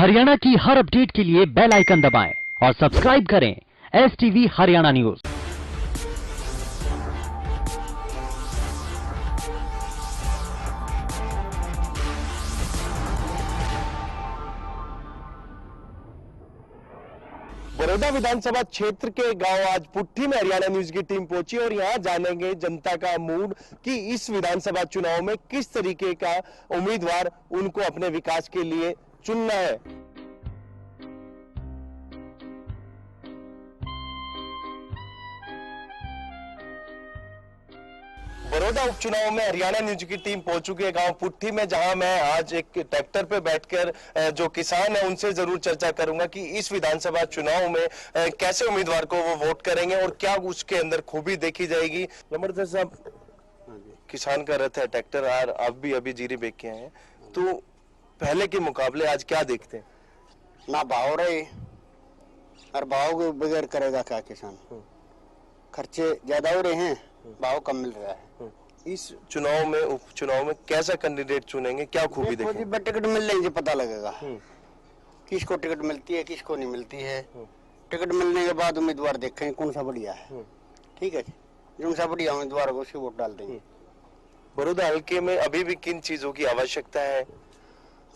हरियाणा की हर अपडेट के लिए बेल आइकन दबाएं और सब्सक्राइब करें STV हरियाणा न्यूज। बड़ौदा विधानसभा क्षेत्र के गांव आज पुट्ठी में हरियाणा न्यूज की टीम पहुंची और यहां जानेंगे जनता का मूड कि इस विधानसभा चुनाव में किस तरीके का उम्मीदवार उनको अपने विकास के लिए चुनना है। बड़ौदा उपचुनाव में हरियाणा न्यूज की टीम पहुंच चुकी है गांव पुट्ठी में, जहां मैं आज एक ट्रैक्टर पे बैठकर जो किसान है उनसे जरूर चर्चा करूंगा कि इस विधानसभा चुनाव में कैसे उम्मीदवार को वो वोट करेंगे और क्या उसके अंदर खूबी देखी जाएगी। जबरदस्त साहब, किसान का रथ है ट्रैक्टर, आप भी अभी जीरी बेच के आए हैं, तो पहले के मुकाबले आज क्या देखते हैं? ना भाव रहे और भाव के बगैर करेगा क्या किसान। खर्चे ज्यादा हो रहे हैं, भाव कम मिल रहा है। इस चुनाव में उपचुनाव में कैसा कैंडिडेट चुनेंगे, क्या खूबी देखेंगे? टिकट मिल लेंगे पता लगेगा किसको टिकट मिलती है किसको नहीं मिलती है। टिकट मिलने के बाद उम्मीदवार देखेंगे कौन सा बढ़िया है। ठीक है, जो सा बढ़िया उम्मीदवार होगा उसकी वोट डाल देंगे। बड़ौदा हल्के में अभी भी किन चीजों की आवश्यकता है?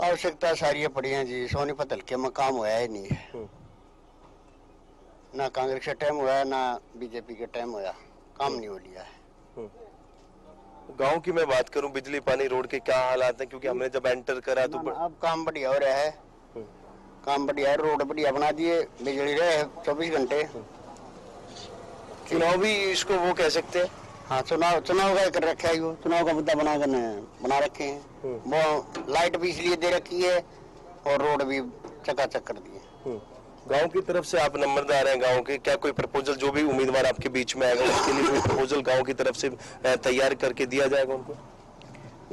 आवश्यकता सारी पड़ी है जी। सोनीपत हल्के में काम हुआ ही नहीं है, ना कांग्रेस का टाइम हुआ ना बीजेपी का टाइम हुआ, काम नहीं हो लिया है। गांव की मैं बात करूं, बिजली पानी रोड के क्या हालात हैं? क्योंकि हमने जब एंटर करा तो अब काम बढ़िया हो रहा है, काम बढ़िया है, रोड बढ़िया बना दिए, बिजली रहे 24 घंटे। चुनाव भी इसको वो कह सकते हैं। हाँ, चुनाव का कर रखा है, चुनाव का मुद्दा बना रखे हैं। वो लाइट भी इसलिए दे रखी है और रोड भी चकाचक कर दिए। गांव की तरफ से आप नंबरदार हैं गांव के, क्या कोई प्रपोजल जो भी उम्मीदवार आपके बीच में आएगा उसके लिए कोई प्रपोजल गांव की तरफ से तैयार करके दिया जाएगा उनको?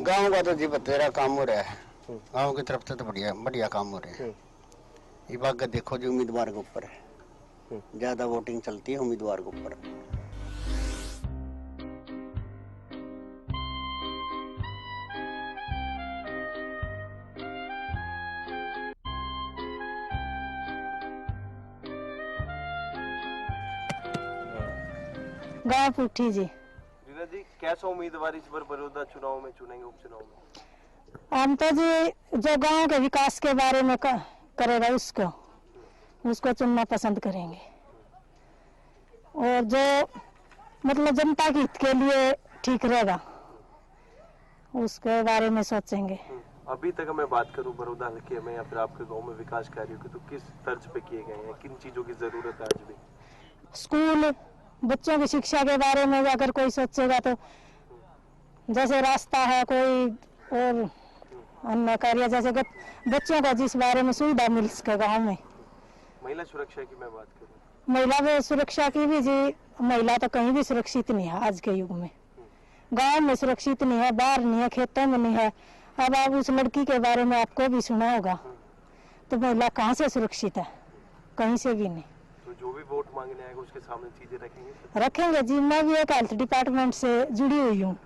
गांव का तो जी बतेरा काम हो रहा है, गांव की तरफ से तो बढ़िया काम हो रहे हैं। ये बात देखो जो उम्मीदवार के ऊपर है, ज्यादा वोटिंग चलती है उम्मीदवार के ऊपर। गाँव पुट्ठी जी। रीना जी, कैसा उम्मीदवार इस बार बड़ौदा चुनाव में चुनेंगे, उपचुनाव में? हम तो जी जो गांव के विकास के बारे में करेगा उसको चुनना पसंद करेंगे, और जो मतलब जनता के हित के लिए ठीक रहेगा उसके बारे में सोचेंगे। अभी तक मैं बात करूं बड़ौदा हल्के में या फिर आपके गांव में विकास कार्यों की, तो किस तर्ज पे किए गए हैं, किन चीजों की जरूरत है आज भी? स्कूल, बच्चों की शिक्षा के बारे में अगर कोई सोचेगा तो जैसे रास्ता है, कोई और अन्य कार्य, जैसे बच्चों का जिस बारे में सुविधा मिल सके गाँव में। महिला सुरक्षा की मैं बात करूं, महिला सुरक्षा की भी जी, महिला तो कहीं भी सुरक्षित नहीं है आज के युग में। गांव में सुरक्षित नहीं है, बाहर नहीं है, खेतों में नहीं है। अब आप उस लड़की के बारे में आपको भी सुना होगा, तो महिला कहाँ से सुरक्षित है? कहीं से भी नहीं। तो जो भी वोट मांगने आएगा उसके सामने चीजें रखेंगे जी। मैं भी एक हेल्थ डिपार्टमेंट से जुड़ी हुई हूँ,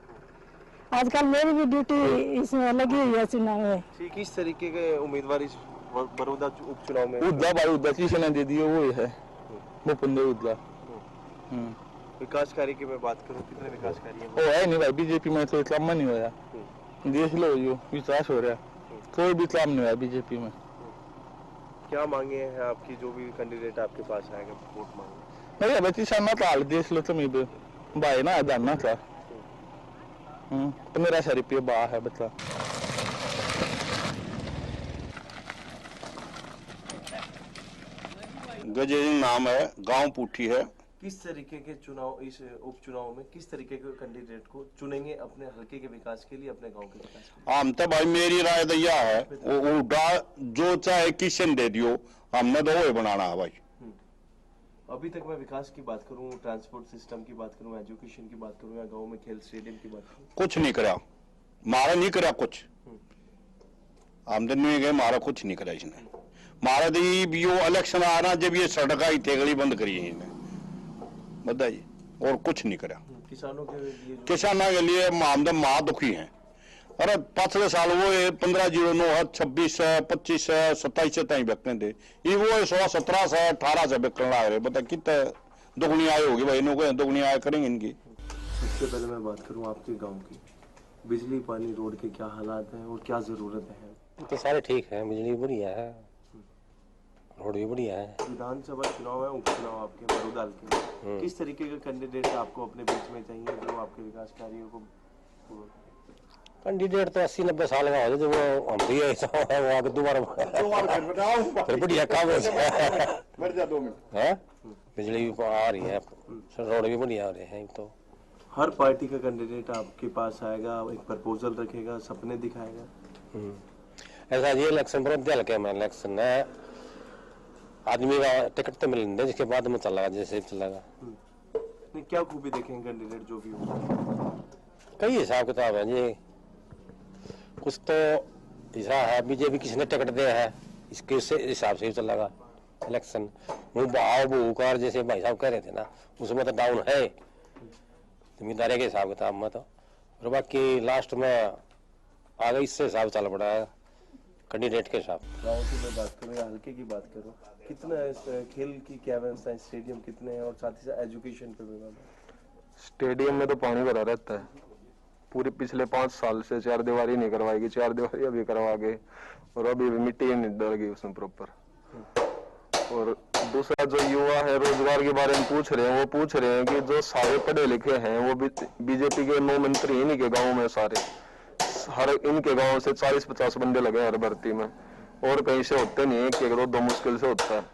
आजकल मेरी भी ड्यूटी इसमें लगी हुई है चुनाव में। किस तरीके के उम्मीदवार इस बड़ौदा उपचुनाव में? उद्ला भाई उद्ला किसने दे दिए वो है मुपुंदे उद्ला। विकास कार्य की मैं बात करूं, कितने विकास कार्य वो है नहीं भाई, बीजेपी में तो इतना नहीं होया, देख लो जो विकास हो रहा, कोई भी काम नहीं हुआ बीजेपी में। क्या मांगे हैं आपकी, जो भी कैंडिडेट आपके पास आएगा वोट मांगे? नहीं बच्ची सामना तो देख लो तुम इधर भाई ना जानना था 1500 रुपये बा है बता। गजेंद्र नाम है, गांव पुट्ठी है। किस तरीके के चुनाव, इस उपचुनाव में किस तरीके के कैंडिडेट को चुनेंगे अपने हल्के के विकास के लिए, अपने गांव के विकास के लिए? हम तो भाई मेरी राय तो यह है, वो जो चाहे किशन दे दियो, हमने तो वो बनाना है भाई। अभी तक मैं विकास की बात करूं, ट्रांसपोर्ट सिस्टम की बात करूं, एजुकेशन की बात करूं या गांव में खेल स्टेडियम की बात करूं, कुछ नहीं करा, मारा नहीं करा कुछ। आमदनी नहीं गए, मारा कुछ नहीं करा इसने। मारा तो ये इलेक्शन आ रहा जब ये सड़क आई थेगड़ी बंद करी है इन्हें, बताइए, और कुछ नहीं करा। किसानों के लिए किसानों के लिए हम तो माँ दुखी हैं। अरे पिछले साल वो 1509 26 25 27 ताई बिकने थे, ये वो 16 17 से 18 से बिकने लग रहे। बता कितने दुगनी आय होगी भाई, इनको दुगनी आय करेंगे इनकी। सबसे पहले मैं बात करूं आपके गांव की, बिजली पानी रोड के क्या हालात हैं और क्या जरूरत है? तो सारे ठीक है, बिजली बढ़िया है, रोड भी बढ़िया है। विधानसभा चुनाव है, उपचुनाव आपके मरूद हल्के, किस तरीके का कैंडिडेट आपको अपने बीच में चाहिए जो आपके विकास कार्यों को पूरा करे? कैंडिडेट तो 80-90 साल का हो, जो वो हम भी ऐसा है, वो आगे दोबारा फिर बढ़िया काम हो जाए। बिजली भी आ रही है, रोड भी बढ़िया आ रहे हैं। तो हर पार्टी का कैंडिडेट आपके पास आएगा, एक प्रपोजल रखेगा, सपने दिखाएगा। ऐसा ये इलेक्शन पर हल्के में इलेक्शन है, आदमी का टिकट तो मिलने जिसके बाद में चलेगा, जैसे चलेगा। नहीं, क्या खूबी देखेंगे कैंडिडेट जो भी हो? कई हिसाब किताब है जी, कुछ तो ऐसा है बीजेपी किसी ने टिकट दिया है, इसके हिसाब से ही चलेगा इलेक्शन। वो भाव भूकार जैसे भाई साहब कह रहे थे ना, उसमें तो डाउन है जमींदारी के हिसाब किताब में तो, और बाकी लास्ट में आगे इससे हिसाब चल पड़ा है कैंडिडेट के हिसाब। गाँव की मैं बात करूँ या हल्के की बात करूँ, कितना खेल की क्या व्यवस्था है, स्टेडियम कितने हैं और साथ ही साथ एजुकेशन पे भी? स्टेडियम में तो पानी भरा रहता है, पूरे पिछले 5 साल से 4 दीवारी नहीं करवाएगी, 4 दीवारी अभी करवा के, और अभी भी मिट्टी नहीं डल गई उसमें प्रॉपर। और दूसरा जो युवा है रोजगार के बारे में पूछ रहे हैं, वो पूछ रहे हैं कि जो सारे पढ़े लिखे हैं वो बीजेपी के 9 मंत्री इन्हीं के गाँव में सारे, हर इनके गाँव से 40-50 बंदे लगे हर भर्ती में, और कहीं से होते नहीं है, एक दो मुश्किल से होता है।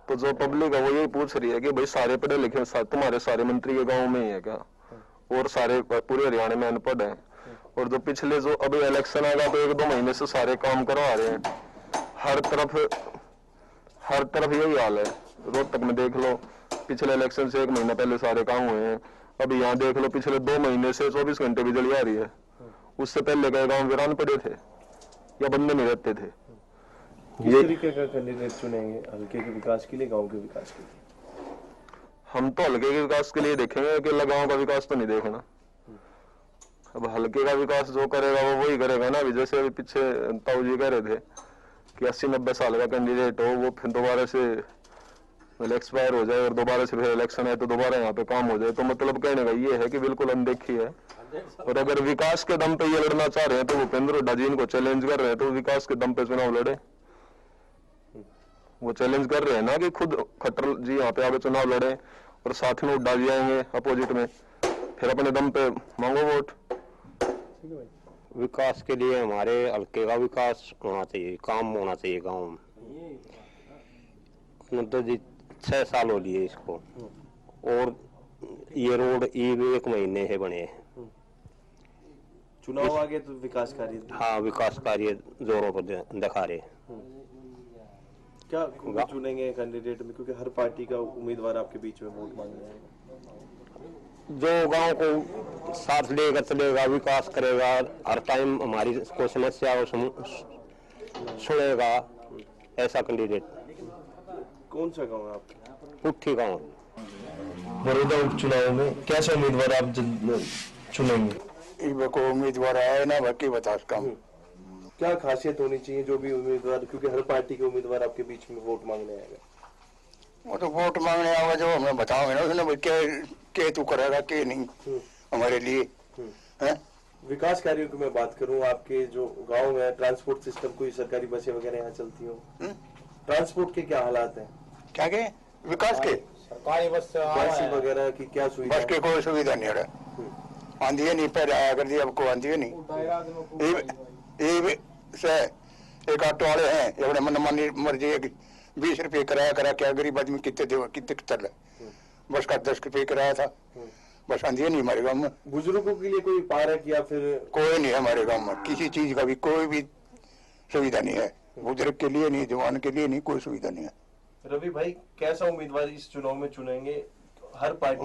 तो जो पब्लिक है वो यही पूछ रही है कि भाई सारे पढ़े लिखे तुम्हारे सारे मंत्री के गाँव में ही है क्या, और सारे पूरे हरियाणा में अनपढ़ हैं। और जो पिछले जो अभी इलेक्शन आएगा तो 1-2 महीने से सारे काम करवा रहे हैं, हर तरफ यही हाल है। रोहतक में देख लो, पिछले इलेक्शन से 1 महीना पहले सारे काम हुए हैं। अभी यहाँ देख लो, पिछले 2 महीने से 24 घंटे बिजली आ रही है, उससे पहले कई गाँव वीरान पड़े थे या बंदे नहीं रहते थे। किस तरीके का कैंडिडेट चुनेंगे हल्के के विकास के लिए, गाँव के विकास के लिए? हम तो हल्के के विकास के लिए देखेंगे, अकेला गाँव का विकास तो नहीं देखना। अब हल्के का विकास जो करेगा वो वही करेगा ना। अभी जैसे अभी पीछे ताऊ जी कह रहे थे कि 80-90 साल का कैंडिडेट हो, वो फिर दोबारा से एक्सपायर हो जाए और दोबारा से फिर इलेक्शन है तो दोबारा यहाँ पे काम हो जाए, तो मतलब कहने का ये है कि बिल्कुल अनदेखी है। और अगर विकास के दम पे ये लड़ना चाह रहे हैं तो भूपेंद्र हुड्डा जी इनको चैलेंज कर रहे हैं, तो विकास के दम पे चुनाव लड़े। वो चैलेंज कर रहे हैं ना कि खुद खट्टर जी यहाँ पे आगे चुनाव लड़े और साथ में हुड्डा जी आएंगे अपोजिट में, फिर अपने दम पे मांगो वोट। विकास के लिए हमारे हल्के का विकास होना चाहिए, काम होना चाहिए गाँव में। तो जी 6 साल हो लिए इसको, और ये रोड 1 महीने से बने हैं। चुनाव आ गए तो विकास कार्य? हाँ, विकास कार्य जोरों पर दिखा रहे। क्या चुनेंगे कैंडिडेट में, क्योंकि हर पार्टी का उम्मीदवार आपके बीच में वोट मांगने आएगा? जो गांव को साथ लेगा चलेगा, विकास करेगा, हर टाइम हमारी कोई समस्या सुनेगा, ऐसा कैंडिडेट। कौन सा गांव है आपका? पुट्ठी गांव। बड़ौदा उपचुनाव में कैसे उम्मीदवार आप चुनेंगे? उम्मीदवार आए ना बाकी बता कम क्या खासियत होनी चाहिए जो भी उम्मीदवार, क्योंकि हर पार्टी के उम्मीदवार आपके बीच में वोट मांगने आएगा? वो तो वोट मांगने आवा जो हमें बताओगे ना, उसने क्या तू करेगा क्या नहीं हमारे लिए है? विकास कार्यों की मैं बात करूं, आपके जो गांव में ट्रांसपोर्ट सिस्टम, कोई सरकारी बसें वगैरह यहाँ चलती हो? ट्रांसपोर्ट के क्या हालात हैं? क्या के विकास के? सरकारी बस वगैरह की क्या सुविधा? बस की कोई सुविधा नहीं रहा, आंधी नहीं पहले आया कर दी, अब को आंधी नहीं। एक ऑटो वाले हैं अपने मनमानी मर्जी है, 20 रुपये किराया करा, क्या गरीब आदमी कितने चल, बस का 10 रुपये किराया था, बस आंधी नहीं हमारे गाँव में। बुजुर्गों के लिए कोई पार्क या फिर? कोई नहीं है हमारे गाँव में, किसी चीज का भी कोई भी सुविधा नहीं है, बुजुर्ग के लिए नहीं, जवान के लिए नहीं, कोई सुविधा नहीं है। रवि भाई, कैसा उम्मीदवार इस चुनाव में चुनेंगे? हर पार्टी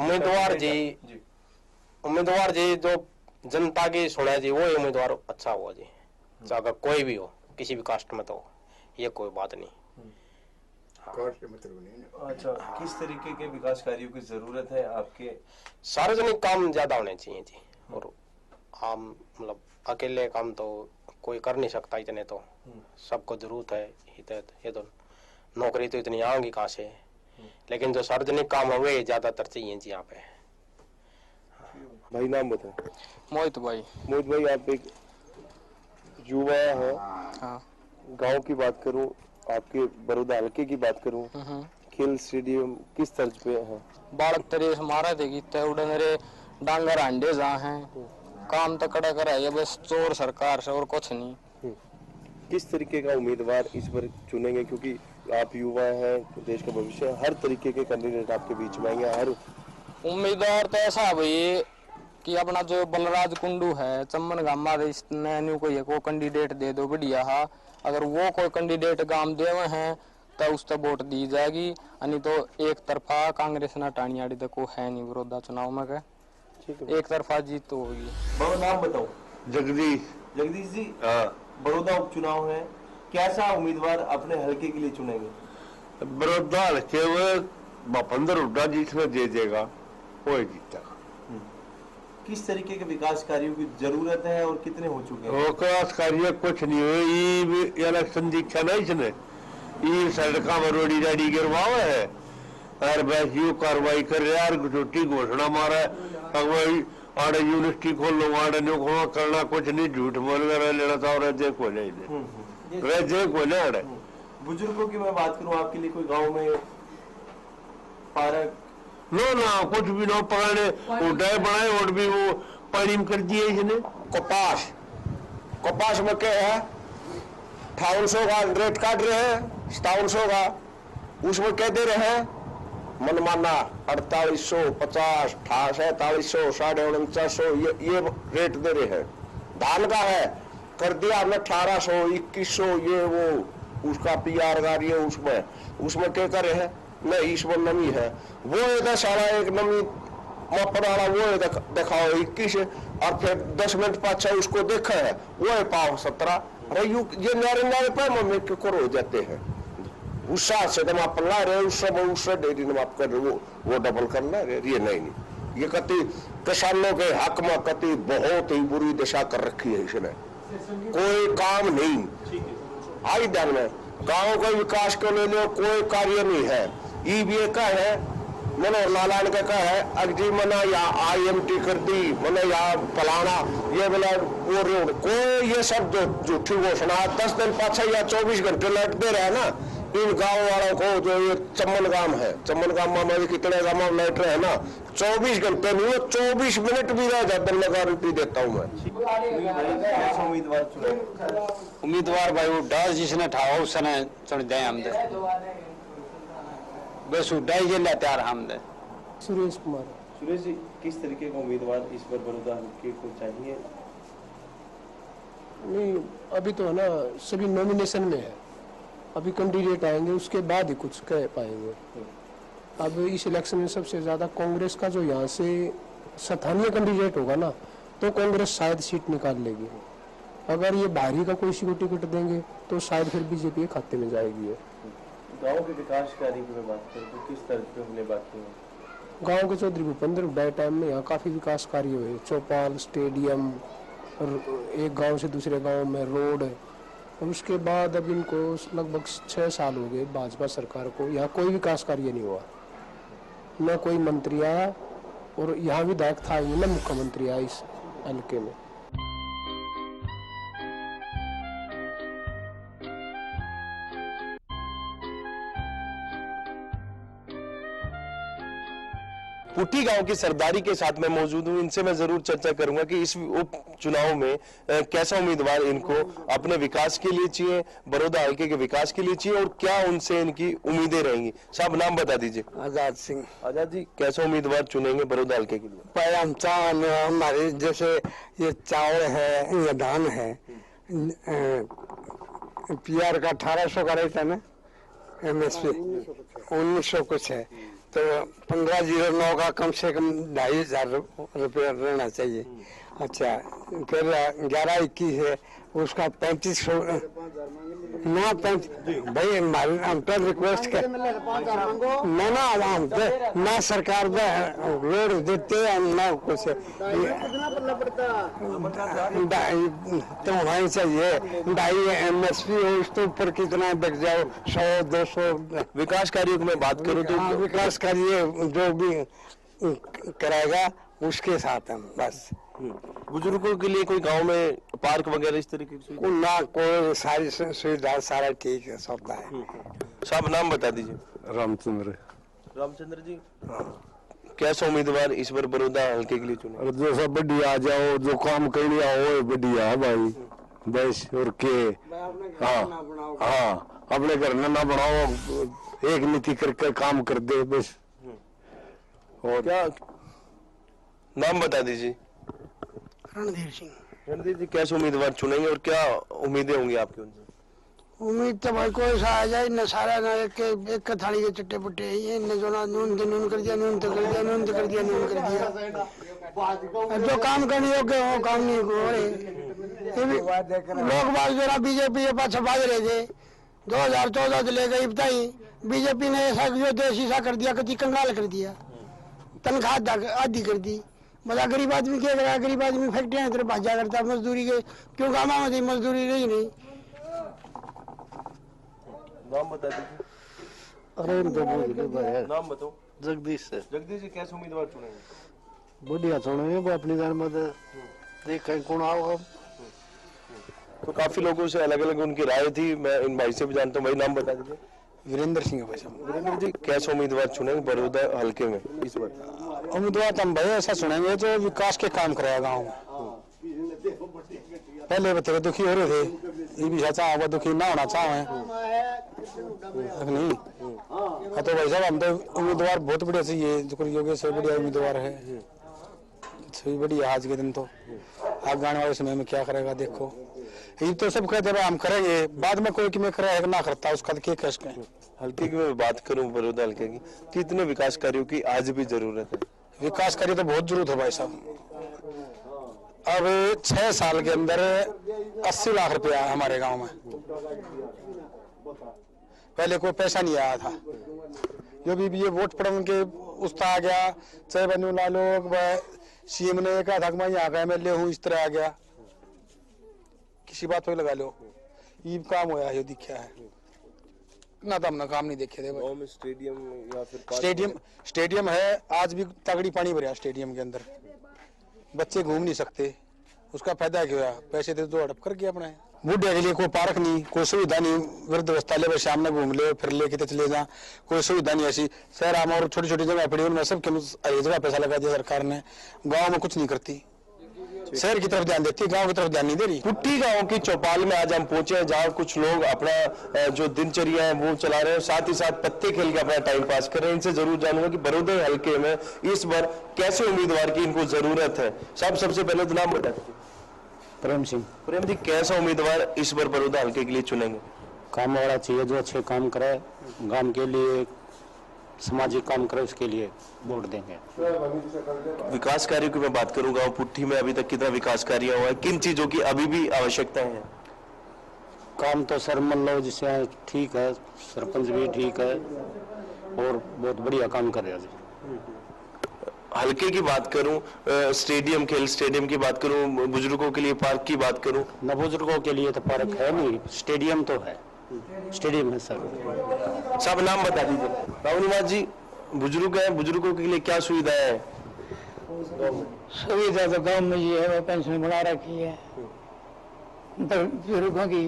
उम्मीदवार जी जो जनता की सुने जी, वो उम्मीदवार अच्छा हुआ जी, चाहे कोई भी हो, किसी भी कास्ट में, तो ये कोई बात नहीं। अच्छा, किस तरीके के विकास कार्यों की जरूरत है आपके? सार्वजनिक काम ज्यादा होने चाहिए जी, और आम मतलब अकेले काम तो कोई कर नहीं सकता इतने, तो सबको जरूरत है। ये तो नौकरी तो इतनी आएंगी कहाँ से, लेकिन जो सार्वजनिक काम हुए ज्यादातर चाहिए जी यहाँ पे। भाई नाम बताओ। मोहित भाई। मोहित भाई, आप एक युवा है। हाँ। गांव की बात करूं, आपके बड़ौदा हल्के की बात करूं, खेल स्टेडियम किस तर्ज पे है? बालक तरे हमारा देगी तय उड़न रे डांगर अंडे जहाँ हैं, काम तो कड़ा करा है बस चोर सरकार से और कुछ नहीं। किस तरीके का उम्मीदवार इस बार चुनेंगे, क्योंकि आप युवा हैं, देश का भविष्य है, हर तरीके के कैंडिडेट आपके बीच में आएंगे। हर उम्मीदवार तो ऐसा है भाई कि अपना जो बलराज कुंडू है चम्मन गामा न्यू कोई को कैंडिडेट दे दो बढ़िया हा, अगर वो कोई कैंडिडेट गांव देवे हैं तो उस पर वोट दी जाएगी, नहीं तो एक तरफा कांग्रेस ना टाणियाड़ी तो को है नहीं विरोधा चुनाव में के, एक तरफा जीत तो होगी। बड़ा नाम बताओ। जगदीश। जगदीश जी, हाँ। बड़ौदा उपचुनाव है, कैसा उम्मीदवार अपने हल्के के लिए चुनेंगे? बड़ौदा हल्के में भूपेंद्र हुड्डा जिसमें दे देगा वो जीतेगा। किस तरीके के विकास कार्यों की जरूरत है और कितने हो चुके हैं? विकास कार्य कुछ नहीं हुए, इलेक्शन दीक्षा नहीं इसने, ये सड़का में रोड़ी राड़ी गिरवावे है और बस यू कार्रवाई कर रहे यार, झूठी घोषणा मारा है आड़े यूनिवर्सिटी खोल लो, आड़े न्यू खोलो, करना कुछ नहीं, झूठ बोल कर लेना था और जे खोले जे खोले आड़े। बुजुर्गों की मैं बात करूं, आपके लिए कोई गांव में पार्क? नो ना कुछ भी ना, पुराने उड्डे बनाए और भी वो पानी में कर दिए इसने। कपास में क्या है 5800 का रेट काट रहे हैं, 5700 का, उसमें क्या दे रहे हैं मनमाना 4850, 4700, 4950 ये रेट दे रहे हैं। धान का है कर दिया हमने 1800, 2100, ये वो उसका PR का ये उसमें क्या कर रहे हैं नहीं, इसमें नमी है वो है सारा एक नमी पड़ा वो है दिखाओ 21, और फिर 10 मिनट पाछा उसको देखा है वो है पाव 17। अरे ये नारे पे मम्मी के हो जाते हैं, उस से तुम आप ला रहे उससे डेरी आप कर रहे वो डबल कर ला रहे, ये नहीं ये कति किसानों के हक में कति बहुत ही बुरी दिशा कर रखी है इसने, कोई काम नहीं। आई ध्यान में गाँव के विकास को ले लो, कोई कार्य नहीं है। ये का है मनोहर लालान का है अगजी मना या IMT कर दी मैंने या फलाना ये बोला वो रोड, कोई ये सब जो झूठी घोषणा 10 दिन पाछा या 24 घंटे लाइट दे रहा है ना इन गांव वालों को। जो ये चम्मन गांव है, चम्मन गांव में कितने गांव में लाइट रहे ना 24 घंटे नहीं, 24 मिनट भी रह जाते, मैं गारंटी देता हूँ मैं। उम्मीदवार भाई हुड्डा जिसने ठावा उसने चुन दे हम बस हुड्डा ही जिला तैयार हम दे। सुरेश कुमार। सुरेश जी, किस तरीके का उम्मीदवार इस बार बड़ौदा हल्के को चाहिए? नहीं अभी तो है ना सभी नॉमिनेशन में है, अभी कैंडिडेट आएंगे उसके बाद ही कुछ कह पाएंगे। अब इस इलेक्शन में सबसे ज्यादा कांग्रेस का जो यहाँ से स्थानीय कैंडिडेट होगा ना तो कांग्रेस शायद सीट निकाल लेगी, अगर ये बाहरी का कोई को टिकट देंगे तो शायद फिर बीजेपी के खाते में जाएगी। गांव के विकास कार्य की बात करें तो किस तरह पे हमने बात की? गांव के चौधरी भूपेंद्र हुड्डा टाइम में यहाँ काफी विकास कार्य हुए, चौपाल, स्टेडियम, और एक गांव से दूसरे गांव में रोड, और उसके बाद अब इनको लगभग 6 साल हो गए भाजपा सरकार को, यहाँ कोई विकास कार्य नहीं हुआ, न कोई मंत्री आया, और यहाँ विधायक था ही न मुख्यमंत्री आया इस हल्के में। पुट्टी गांव की सरदारी के साथ मैं मौजूद हूं, इनसे मैं जरूर चर्चा करूंगा कि इस उप चुनाव में कैसा उम्मीदवार इनको अपने विकास के लिए चाहिए, बड़ौदा हल्के के विकास के लिए चाहिए, और क्या उनसे इनकी उम्मीदें रहेंगी। साहब नाम बता दीजिए। आजाद सिंह। आजाद जी, कैसा उम्मीदवार चुनेंगे बड़ौदा हल्के के लिए? पहले हम हमारे जैसे ये चावल है, ये धान है, PR का 1800 का रहता है ना, MSP 1900 कुछ है, तो 1509 का कम से कम 2500 रुपये रहना चाहिए। अच्छा, फिर 1121 है उसका 3500 ना भाई हम तो रिक्वेस्ट कर ना आवाम ना सरकार रोड देते ना कुछ तो होना ही चाहिए। 2.5 MSP हो, उसके ऊपर कितना बिक जाओ, 100-200। विकास कार्यों की मैं बात करूं तो विकास कार्य जो भी कराएगा उसके साथ हम बस। बुजुर्गों के लिए कोई गांव में पार्क वगैरह इस तरीके की ना कोई सारी सुविधा सारा ठीक है, सब है। साहब नाम बता दीजिए। रामचंद्र। रामचंद्र जी, कैसा उम्मीदवार इस बार बड़ौदा हल्के के लिए चुने? जो सब बढ़िया आ जाओ, जो काम करने आओ बढ़िया है भाई, बस। और के हाँ अपने घर में ना बनाओ, एक नीति करके काम कर दे बस। और क्या नाम बता दीजिए। रणधीर सिंह। रणधीर जी, कैसे उम्मीदवार चुनेंगे और क्या उम्मीदें होंगी आपकी उनसे? उम्मीद तो भाई कोई सा आ जाए न, सारा ना एक थाली के चट्टे पुट्टे ये न, जो ना नून तो नून कर दिया, नून तो कर दिया, नून तो कर दिया, नून कर दिया। जो काम करने योग्य वो काम नहीं हो रहे। लोग बाग जो ना बीजेपी के पास बाज रहे थे 2014 से लेकर बताई, बीजेपी ने ऐसा जो देश ऐसा कर दिया, कति कंगाल कर दिया, तनख्वाह आधी कर दी। बता गरीब आदमी क्या करेगा? गरीब आदमी फैक्ट्रियां तरफ भाजा करता, मजदूरी के क्यों गाँव में मजदूरी रही नहीं। नाम बता दीजिए। अरे नाम बताओ। जगदीश सर। जगदीश जी, कैसे उम्मीदवार चुनेंगे? बढ़िया सुनेंगे अपनी दर में देखें कौन आओ। तो काफी लोगों से अलग अलग उनकी राय थी, मैं इन भाई से भी जानता हूँ। भाई नाम बता दीजिए। वीरेंद्र सिंह भाई साहब। वीरेंद्र जी, कैसे उम्मीदवार चुनेंगे बड़ौदा हल्के में इस बार? उम्मीदवार हम भाई ऐसा सुनेंगे जो विकास के काम कराया गाँव में। पहले बच्चे दुखी हो रहे थे, ये भी चाह दुखी ना होना चाहे नहीं। तो भाई साहब हम तो उम्मीदवार बहुत बढ़िया चाहिए, जो योगेश से बढ़िया उम्मीदवार है, सभी बढ़िया। आज के दिन तो आगे आने वाले समय में क्या करेगा देखो। ये तो सब कहते हैं हम करेंगे, बाद में कोई में करेगा ना करता उसका तो क्या कह सकते हैं। हल्के की मैं बात करूं, बड़ौदा हल्के की, कितने विकास कार्यों की आज भी जरूरत है? विकास कार्य तो बहुत जरूरत है भाई साहब। अब 6 साल के अंदर 80 लाख रुपया हमारे गांव में, पहले कोई पैसा नहीं आया था। जो भी ये वोट पड़न के उसका आ गया, चाहे बनु लालो सीएम ने कहा था मैं यहाँ का MLA हूँ, इस तरह आ गया, किसी बात पर लगा लो। ये काम होया है, दिखा है ना, तो हमने काम नहीं देखे थे। गांव में स्टेडियम या फिर स्टेडियम है, आज भी तगड़ी पानी भरा स्टेडियम के अंदर, बच्चे घूम नहीं सकते। उसका फायदा क्या हुआ? पैसे दे दो, हड़प कर गया अपने। बूढ़े के लिए कोई पार्क नहीं, कोई सुविधा नहीं, वृद्ध अवस्था ले शाम में घूम ले फिर ले कितने चले जा, कोई सुविधा नहीं ऐसी। शहर आम और छोटी छोटी जगह पड़ी, उनमें सब जगह पैसा लगा दिया सरकार ने, गाँव में कुछ नहीं करती। शहर की तरफ ध्यान देती है, गांव की तरफ ध्यान नहीं दे रही। पुट्ठी गांव की चौपाल में आज हम पहुंचे हैं, जहां कुछ लोग अपना जो दिनचर्या है वो चला रहे हैं, साथ ही साथ पत्ते खेल के अपना टाइम पास कर रहे हैं। इनसे जरूर जानूंगा कि बड़ौदा हल्के में इस बार कैसे उम्मीदवार की इनको जरूरत है। साहब सबसे पहले तो नाम बता दीजिए। प्रेम सिंह। प्रेम जी, कैसा उम्मीदवार इस बार बड़ौदा हल्के के लिए चुनेंगे? काम वाला चाहिए, जो अच्छे काम करे, गांव के लिए सामाजिक काम करे, उसके लिए वोट देंगे। विकास कार्यों की मैं बात करूं, गांव पुट्ठी में अभी तक कितना विकास कार्य हुआ है, किन चीजों की अभी भी आवश्यकता है? काम तो सर मान लो जैसे ठीक है, सरपंच भी ठीक है और बहुत बढ़िया काम कर रहे हैं। हल्के की बात करूं, स्टेडियम, खेल स्टेडियम की बात करूं, बुजुर्गों के लिए पार्क की बात करूं। न बुजुर्गों के लिए तो पार्क है नहीं, स्टेडियम तो है, स्टेडियम है सर। सब नाम बता दीजिए। राहुल जी, बुजुर्ग हैं, बुजुर्गों के लिए क्या सुविधा है? सुविधा तो गांव में ये है, वो पेंशन बना रखी है बुजुर्गों की,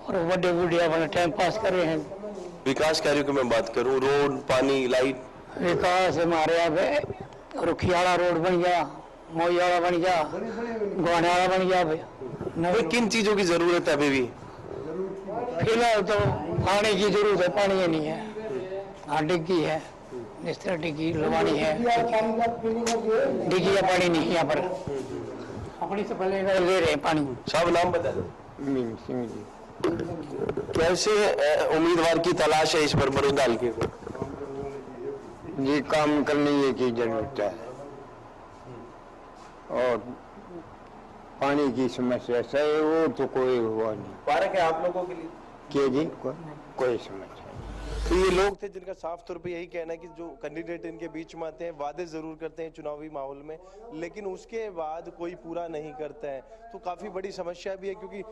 और बड़े बूढ़े अपना टाइम पास कर रहे हैं। विकास कार्यों की मैं बात करूं, रोड, पानी, लाइट। विकास हमारे यहाँ पे रुखियाड़ा रोड बन गया, मोईवाड़ा बन गया, गोहाना बन गया। भाई किन चीजों की जरूरत है अभी भी? फिलहाल तो पानी की जरूरत है, पानी नहीं है। हाँ डिग्गी है, इस तरह डिग्गी लगवानी है, डिग्गी या पानी नहीं यहाँ पर, अपनी से पहले दे रहे हैं पानी। साहब नाम बता दो। कैसे उम्मीदवार की तलाश है इस पर बड़ौदा हल्के को? ये काम करने की जरूरत है, और पानी की समस्या से वो तो कोई हुआ नहीं। पार्क है आप लोगों के लिए के जी कोई समस्या नहीं। तो ये लोग थे जिनका साफ तौर पे यही कहना है कि जो कैंडिडेट इनके बीच में आते हैं वादे जरूर करते हैं चुनावी माहौल में, लेकिन उसके बाद कोई पूरा नहीं करता है। तो काफी बड़ी समस्या भी है क्योंकि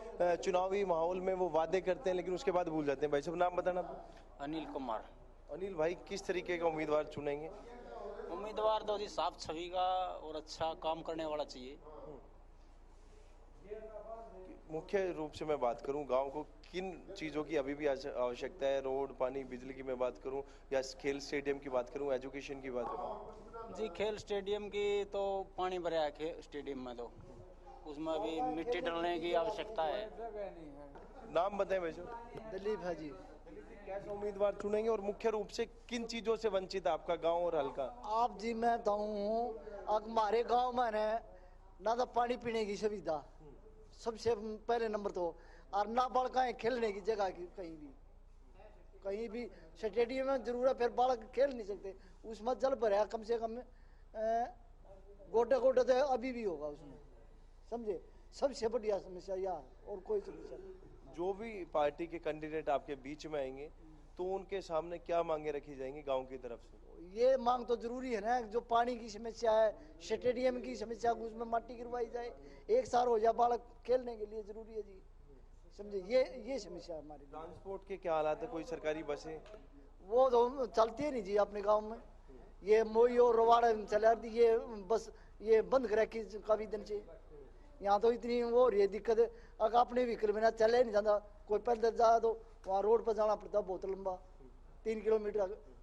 चुनावी माहौल में वो वादे करते हैं लेकिन उसके बाद भूल जाते हैं। भाई साहब नाम बताना। अनिल कुमार। अनिल भाई, किस तरीके का उम्मीदवार चुनेंगे? उम्मीदवार तो जी साफ छवि का और अच्छा काम करने वाला चाहिए। मुख्य रूप से मैं बात करूं, गांव को किन चीज़ों की अभी भी आवश्यकता है? रोड, पानी, बिजली की मैं बात करूं या खेल स्टेडियम की बात करूं, एजुकेशन की बात करूं? जी खेल स्टेडियम की तो पानी भरा है खेल स्टेडियम में, तो उसमें अभी मिट्टी डालने की आवश्यकता है। नाम बताएं भाई साहब। दिलीप है जी। कैसे उम्मीदवार चुनेंगे और मुख्य रूप से किन चीजों से वंचित है आपका गांव और हल्का? आप जी मैं बताऊँ हमारे गांव में ना तो पानी पीने की सुविधा सबसे पहले नंबर तो, और ना बालक खेलने की जगह की कहीं भी स्टेडियम में जरूर है, फिर बालक खेल नहीं सकते। उसमें जल भरा कम से कम गोटे गोटे तो अभी भी होगा उसमें, समझे। सबसे बढ़िया समस्या यार, और कोई समस्या नहीं। जो भी पार्टी के कैंडिडेट आपके बीच में आएंगे तो उनके सामने क्या मांगे रखी जाएंगी गांव की तरफ से? ये मांग तो जरूरी है ना, जो पानी की समस्या है, स्टेडियम की समस्या, उसमें माटी गिरवाई जाए, एक साल हो जाए बालक खेलने के लिए जरूरी है जी, समझे। ये समस्या है हमारी। ट्रांसपोर्ट के क्या हालात है? कोई सरकारी बसें वो तो चलती है नहीं जी अपने गांव में। ये मोई और रवाड़ा चला दी, ये बस ये बंद कर रखी काफी दिन से। यहाँ तो इतनी वो हो रही है दिक्कत, अगर अपने व्हीकल में ना चले नहीं जाता, कोई पैदल जा तो वहाँ रोड पर जाना पड़ता बहुत लंबा, 3 किलोमीटर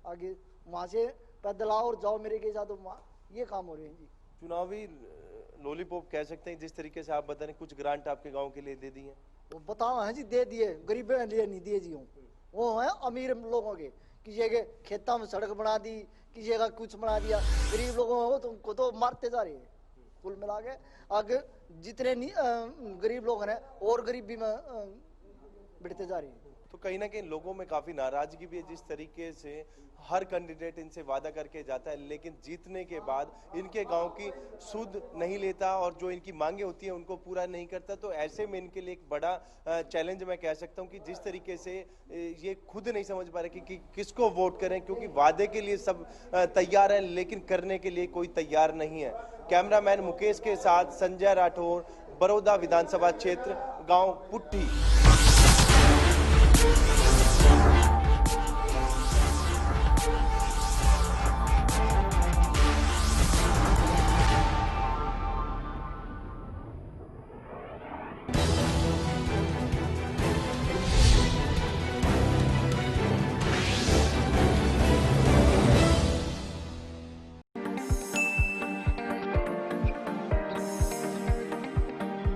आगे, वहाँ से पैदल आओ और जाओ मेरे के साथ, तो ये काम हो रहे हैं जी। चुनावी लॉलीपॉप कह सकते हैं जिस तरीके से आप बता रहे, कुछ ग्रांट आपके गांव के लिए दे दी है? वो बताओ है जी, दे दिए, गरीबों के लिए नहीं दिए जी। वो है अमीर लोगों के, किसी के खेतों में सड़क बना दी, किसी का कुछ बना दिया, गरीब लोगों को उनको तो मारते जा रहे हैं। कुल मिला के आगे जितने गरीब लोग हैं और गरीबी में बढ़ते जा रहे हैं। तो कहीं ना कहीं लोगों में काफी नाराजगी भी है जिस तरीके से हर कैंडिडेट इनसे वादा करके जाता है लेकिन जीतने के बाद इनके गांव की सुध नहीं लेता और जो इनकी मांगे होती हैं उनको पूरा नहीं करता। तो ऐसे में इनके लिए एक बड़ा चैलेंज मैं कह सकता हूं कि जिस तरीके से ये खुद नहीं समझ पा रहे कि किसको वोट करें, क्योंकि वादे के लिए सब तैयार है लेकिन करने के लिए कोई तैयार नहीं है। कैमरामैन मुकेश के साथ संजय राठौर, बड़ौदा विधानसभा क्षेत्र, गाँव पुट्ठी।